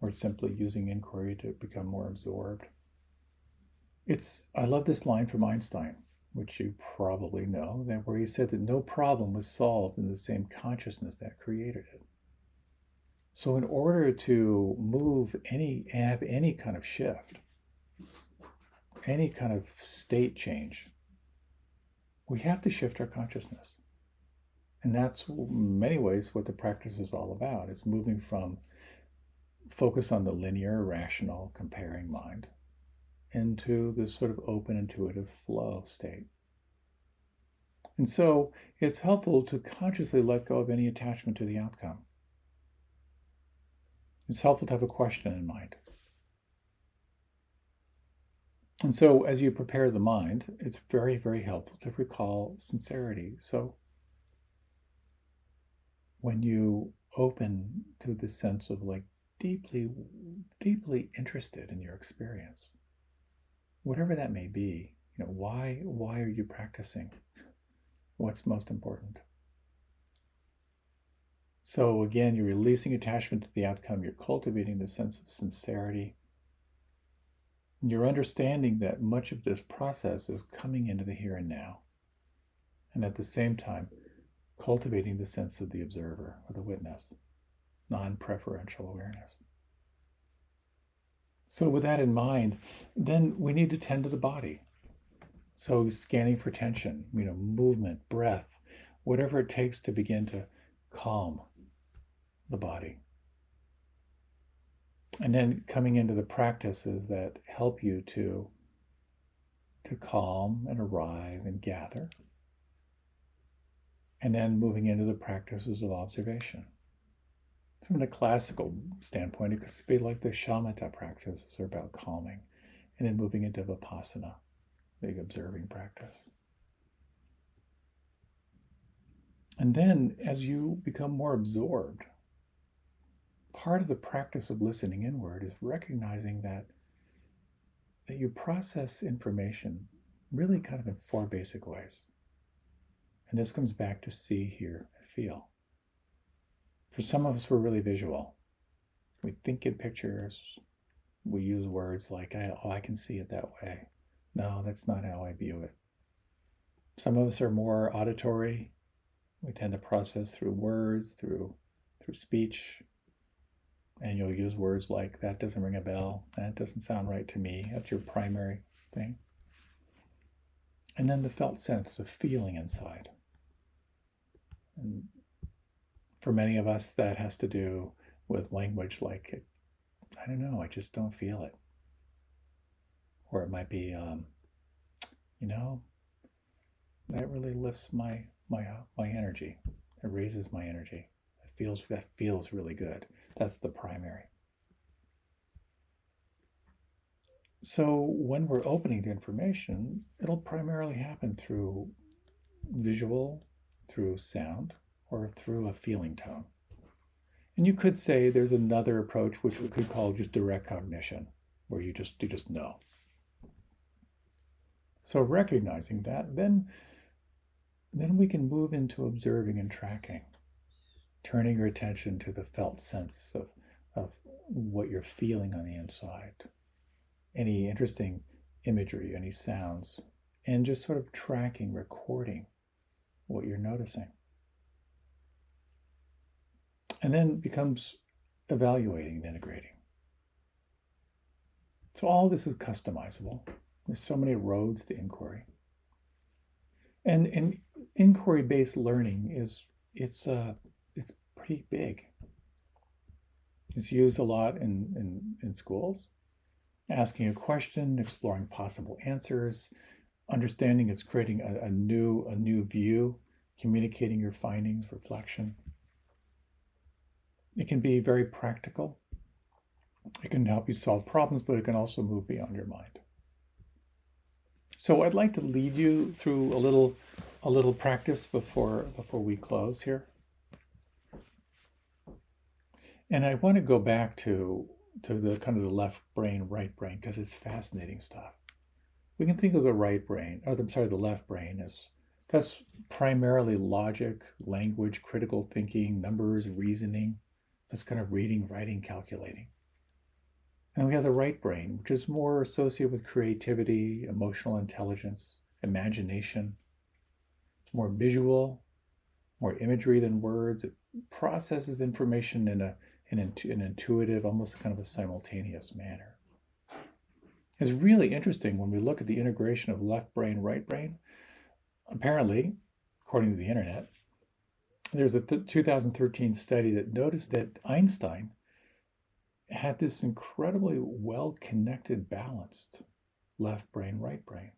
or simply using inquiry to become more absorbed. I love this line from Einstein, which you probably know, where he said that no problem was solved in the same consciousness that created it. So in order to have any kind of shift, any kind of state change, we have to shift our consciousness. And that's in many ways what the practice is all about. It's moving from focus on the linear, rational, comparing mind into this sort of open, intuitive flow state. And so it's helpful to consciously let go of any attachment to the outcome. It's helpful to have a question in mind. And so as you prepare the mind, it's very, very helpful to recall sincerity. So when you open to the sense of like deeply, deeply interested in your experience, whatever that may be, why are you practicing? What's most important? So again, you're releasing attachment to the outcome. You're cultivating the sense of sincerity. And you're understanding that much of this process is coming into the here and now. And at the same time, cultivating the sense of the observer or the witness, non-preferential awareness. So with that in mind, then we need to tend to the body. So scanning for tension, movement, breath, whatever it takes to begin to calm the body. And then coming into the practices that help you to calm and arrive and gather. And then moving into the practices of observation. From a classical standpoint, it could be like the shamatha practices are about calming, and then moving into vipassana, the observing practice. And then as you become more absorbed, part of the practice of listening inward is recognizing that you process information really kind of in four basic ways. And this comes back to see, hear, and feel. For some of us, we're really visual. We think in pictures. We use words like, I can see it that way. No, that's not how I view it. Some of us are more auditory. We tend to process through words, through speech. And you'll use words like, that doesn't ring a bell. That doesn't sound right to me. That's your primary thing. And then the felt sense, the feeling inside. And for many of us, that has to do with language like, I don't know, I just don't feel it. Or it might be, that really lifts my energy. It raises my energy. That feels really good. That's the primary. So when we're opening to information, it'll primarily happen through visual, through sound, or through a feeling tone. And you could say there's another approach, which we could call just direct cognition, where you just know. So recognizing that, then we can move into observing and tracking, turning your attention to the felt sense of what you're feeling on the inside, any interesting imagery, any sounds, and just sort of tracking, recording what you're noticing. And then becomes evaluating and integrating. So all this is customizable. There's so many roads to inquiry. And inquiry-based learning it's pretty big. It's used a lot in schools. Asking a question, exploring possible answers, understanding it's creating a new view, communicating your findings, reflection. It can be very practical. It can help you solve problems, but it can also move beyond your mind. So I'd like to lead you through a little practice before we close here. And I want to go back to the kind of the left brain, right brain, because it's fascinating stuff. We can think of the right brain, the left brain as that's primarily logic, language, critical thinking, numbers, reasoning. That's kind of reading, writing, calculating. And we have the right brain, which is more associated with creativity, emotional intelligence, imagination. It's more visual, more imagery than words. It processes information in an intuitive, almost kind of a simultaneous manner. It's really interesting when we look at the integration of left brain, right brain. Apparently, according to the internet, there's a 2013 study that noticed that Einstein had this incredibly well-connected, balanced left brain, right brain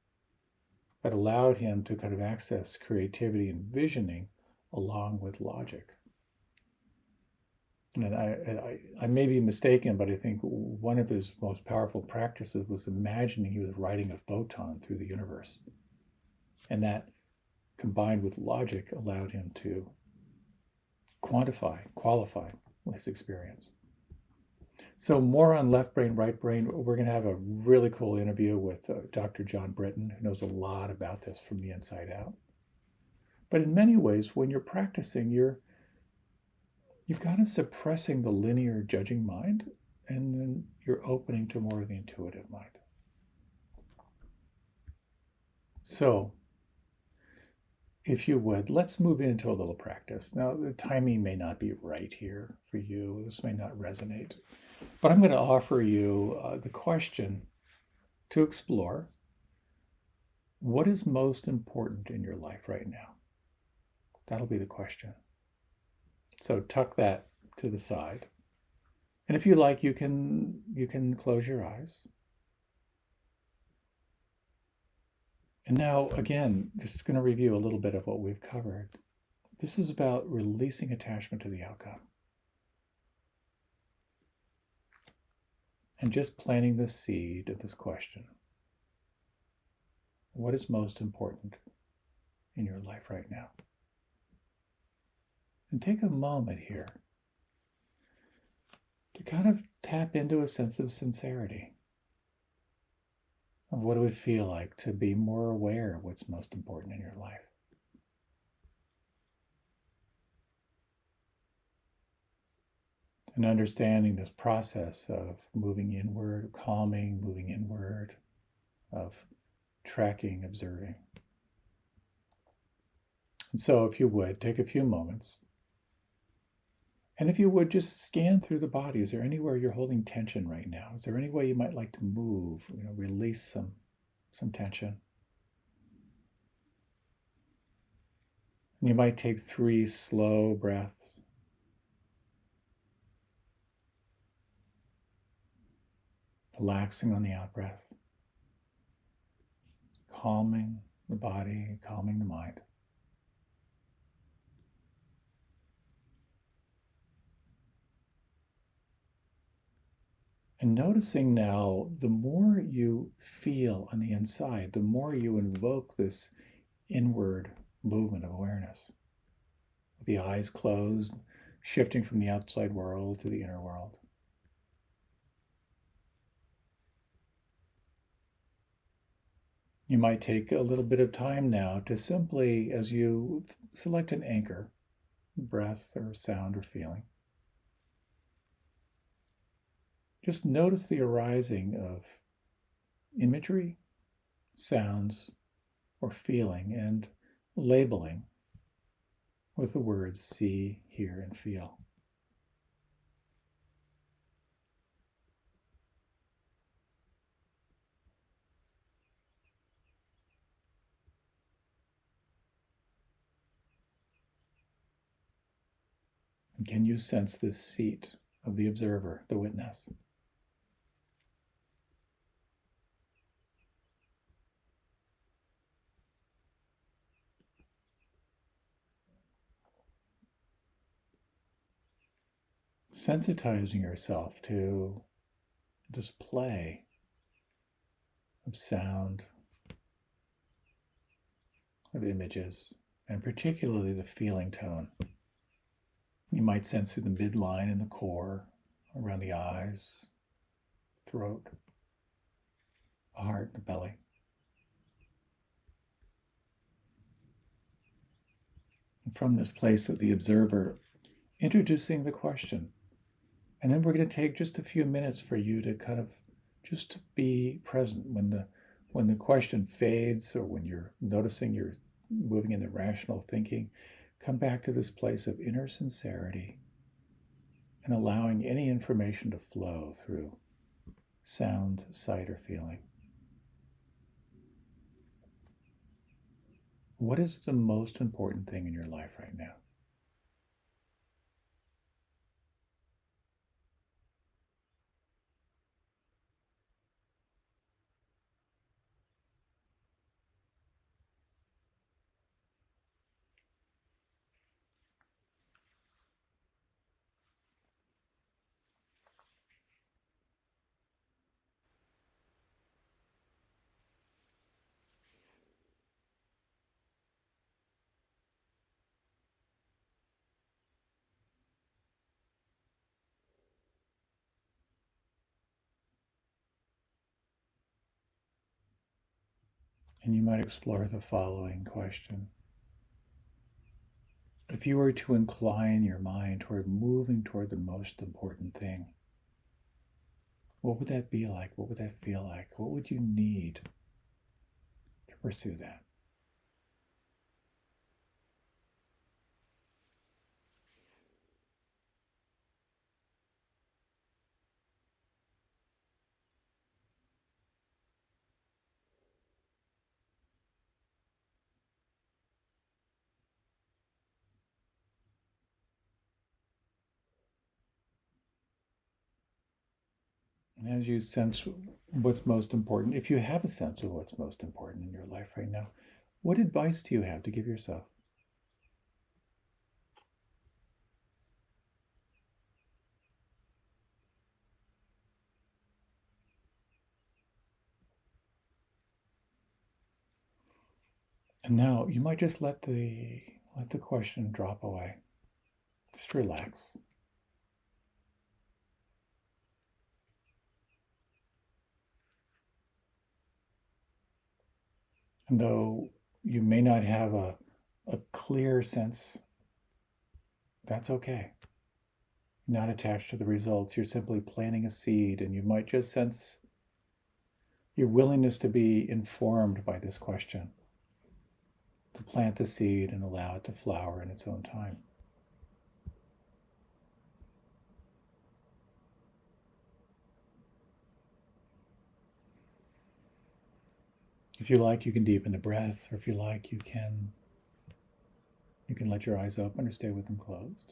that allowed him to kind of access creativity and visioning along with logic. And I may be mistaken, but I think one of his most powerful practices was imagining he was riding a photon through the universe. And that, combined with logic, allowed him to qualify his experience. So more on left brain, right brain. We're going to have a really cool interview with Dr. John Britton, who knows a lot about this from the inside out. But in many ways, when you're practicing, you're kind of suppressing the linear judging mind, and then you're opening to more of the intuitive mind. So, if you would, let's move into a little practice. Now, the timing may not be right here for you. This may not resonate. But I'm going to offer you the question to explore. What is most important in your life right now? That'll be the question. So tuck that to the side. And if you like, you can close your eyes. And now, again, just going to review a little bit of what we've covered. This is about releasing attachment to the outcome. And just planting the seed of this question. What is most important in your life right now? And take a moment here to kind of tap into a sense of sincerity, of what it would feel like to be more aware of what's most important in your life. And understanding this process of moving inward, calming, moving inward, of tracking, observing. And so if you would, take a few moments. And if you would, just scan through the body. Is there anywhere you're holding tension right now? Is there any way you might like to move, release some tension? And you might take 3 slow breaths. Relaxing on the out-breath. Calming the body, calming the mind. And noticing now, the more you feel on the inside, the more you invoke this inward movement of awareness. With the eyes closed, shifting from the outside world to the inner world. You might take a little bit of time now to simply, as you select an anchor, breath or sound or feeling, just notice the arising of imagery, sounds, or feeling, and labeling with the words see, hear, and feel. And can you sense this seat of the observer, the witness? Sensitizing yourself to display of sound, of images, and particularly the feeling tone. You might sense through the midline in the core, around the eyes, throat, the heart, the belly. And from this place of the observer, introducing the question. And then we're going to take just a few minutes for you to kind of just be present when the question fades, or when you're noticing you're moving into rational thinking. Come back to this place of inner sincerity and allowing any information to flow through sound, sight, or feeling. What is the most important thing in your life right now? And you might explore the following question. If you were to incline your mind toward moving toward the most important thing, what would that be like? What would that feel like? What would you need to pursue that? And as you sense what's most important, if you have a sense of what's most important in your life right now, what advice do you have to give yourself? And now you might just let the question drop away. Just relax. And though you may not have a clear sense, that's okay. You're not attached to the results. You're simply planting a seed, and you might just sense your willingness to be informed by this question, to plant the seed and allow it to flower in its own time. If you like, you can deepen the breath, or if you like, you can let your eyes open or stay with them closed.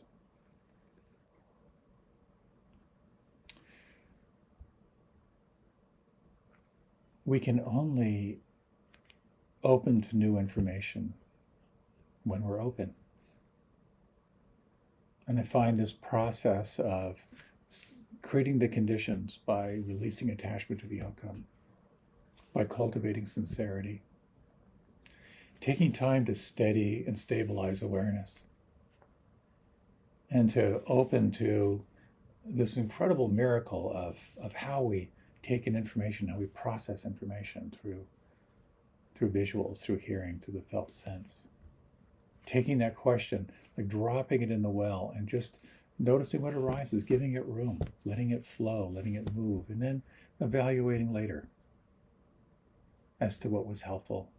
We can only open to new information when we're open. And I find this process of creating the conditions by releasing attachment to the outcome, by cultivating sincerity, taking time to steady and stabilize awareness, and to open to this incredible miracle of how we take in information, how we process information through visuals, through hearing, through the felt sense. Taking that question, like dropping it in the well and just noticing what arises, giving it room, letting it flow, letting it move, and then evaluating later as to what was helpful.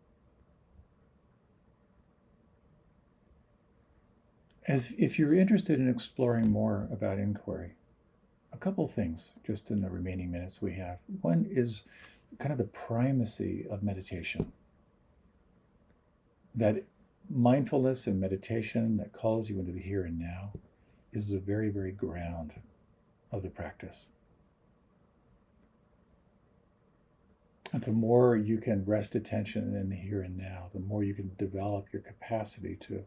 If you're interested in exploring more about inquiry, a couple things just in the remaining minutes we have. One is kind of the primacy of meditation. That mindfulness and meditation that calls you into the here and now is the very, very ground of the practice. And the more you can rest attention in the here and now, the more you can develop your capacity to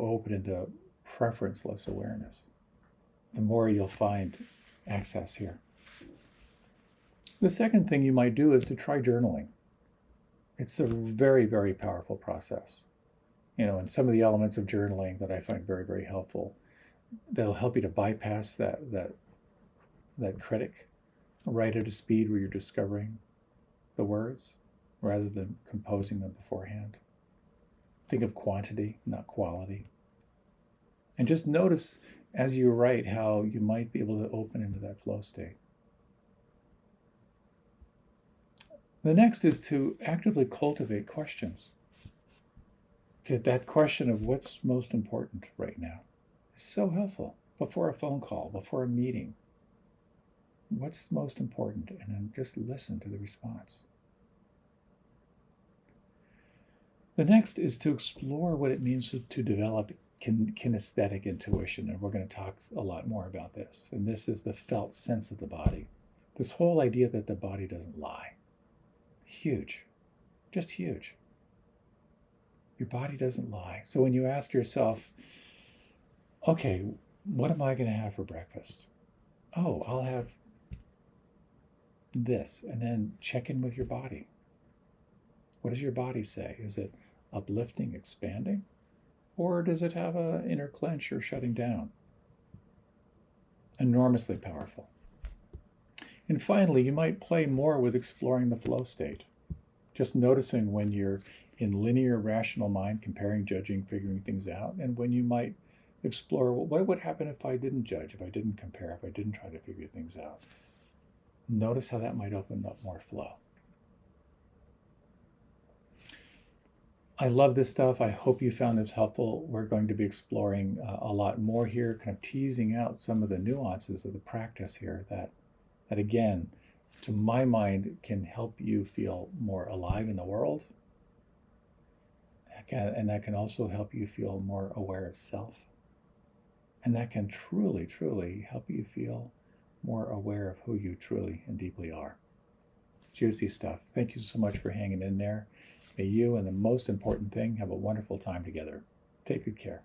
open into preferenceless awareness, the more you'll find access here. The second thing you might do is to try journaling. It's a very, very powerful process. And some of the elements of journaling that I find very, very helpful, that'll help you to bypass that critic, write at a speed where you're discovering the words rather than composing them beforehand. Think of quantity, not quality. And just notice as you write how you might be able to open into that flow state. The next is to actively cultivate questions. That question of what's most important right now is so helpful before a phone call, before a meeting. What's most important? And then just listen to the response. The next is to explore what it means to develop kinesthetic intuition, and we're going to talk a lot more about this. And this is the felt sense of the body. This whole idea that the body doesn't lie. Huge, just huge. Your body doesn't lie. So when you ask yourself, okay, what am I going to have for breakfast? Oh, I'll have this, and then check in with your body. What does your body say? Is it uplifting, expanding? Or does it have an inner clench or shutting down? Enormously powerful. And finally, you might play more with exploring the flow state. Just noticing when you're in linear rational mind, comparing, judging, figuring things out, and when you might explore, well, what would happen if I didn't judge, if I didn't compare, if I didn't try to figure things out? Notice how that might open up more flow. I love this stuff. I hope you found this helpful. We're going to be exploring a lot more here, kind of teasing out some of the nuances of the practice here that again, to my mind, can help you feel more alive in the world. And that can also help you feel more aware of self. And that can truly, truly help you feel more aware of who you truly and deeply are. Juicy stuff. Thank you so much for hanging in there. May you, and the most important thing, have a wonderful time together. Take good care.